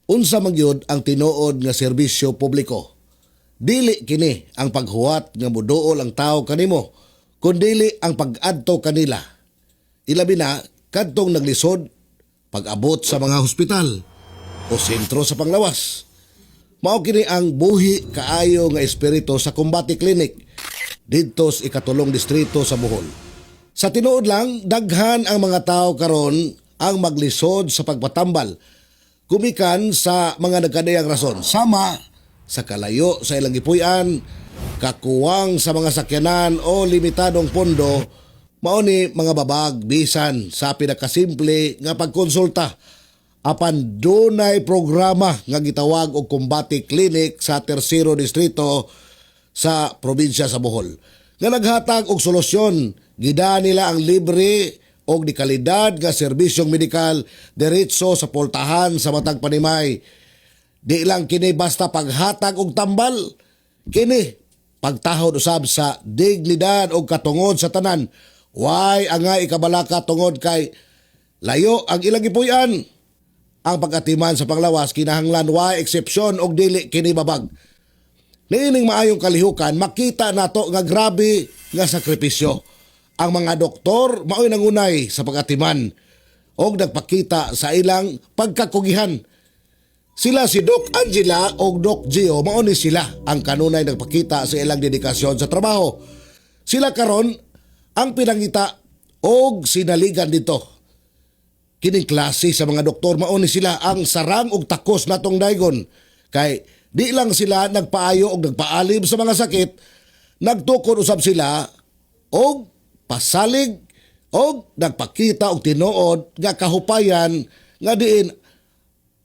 Unsa man gyud ang tinuod nga serbisyo publiko. Dili kini ang paghuwat nga moduol ang tao kanimo, kundi ang pag-adto kanila. Ilabi na kadtong naglisod pag-abot sa mga hospital o sentro sa panglawas. Mao kini ang buhi kaayo nga espiritu sa Combati Clinic didto sa ikatulong distrito sa Bohol. Sa tinuod lang, daghan ang mga tao karon ang maglisod sa pagpatambal gumikan sa mga nagkadayang rason, sama sa kalayo sa ilang gipuy-an, kakuwang sa mga sakyanan o limitadong pondo, mao ni mga babag bisan sa pinakasimple nga pagkonsulta. Apan dunay programa nga gitawag og Combati Clinic sa Tercero Distrito sa probinsya sa Bohol nga naghatag og solusyon. Gida nila ang libre og di kalidad nga serbisyong medikal diretso sa pultahan sa matag panimay. Di lang kini basta paghatag og tambal, kini pagtahod usab sa dignidad og katungod sa tanan. Why angay ikabalaka tungod kay layo ang ilang gipuy-an. Ang pag-atiman sa panglawas kinahanglan way eksepsyon og dili kini babag. Niining maayong kalihukan, makita nato nga grabe nga sakripisyo. Ang mga doktor mao'y nangunay sa pag-atiman og nagpakita sa ilang pagkakugihan. Sila si Doc Angela o Doc Gio, mao ni sila ang kanunay nagpakita sa ilang dedikasyon sa trabaho. Sila karon ang pinangita og sinaligan dito. Kining klase sa mga doktor, mao ni sila ang sarang og takos natong daygon. Kay di lang sila nagpaayo og nagpaalim sa mga sakit, nagtukod usab sila og pasalig og nagpakita og tinuod nga kahupayan nga diin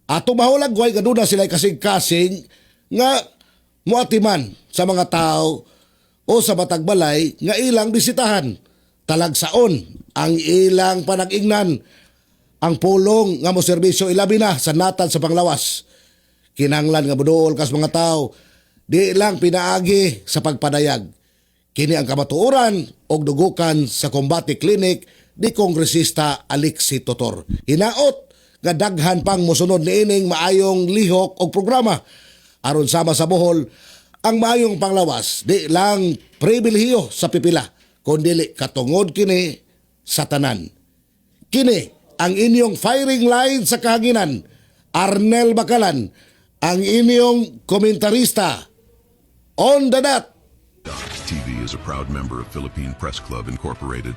ato mahulagway gaduna sila kasing-kasing nga muatiman sa mga tao o sa matag balay nga ilang bisitahan. Talagsaon ang ilang panag-ingnan. Ang pulong nga mo serbisyo ilabi na sa natad sa panglawas. Kinanglan nga buduol kas mga tao, di lang pinaagi sa pagpadayag. Kini ang kamatuoran og dugukan sa Combati Clinic di Kongresista Alexi Totor. Hinaot nga daghan pang mosunod niining maayong lihok og programa aron sama sa Bohol ang maayong panglawas. Di lang pribilehiyo sa pipila, kundi katungod kini sa tanan. Kini ang inyong firing line sa kahanginan, Arnel Bakalan, ang inyong komentarista. On the dot! TV is a proud member of Philippine Press Club Incorporated.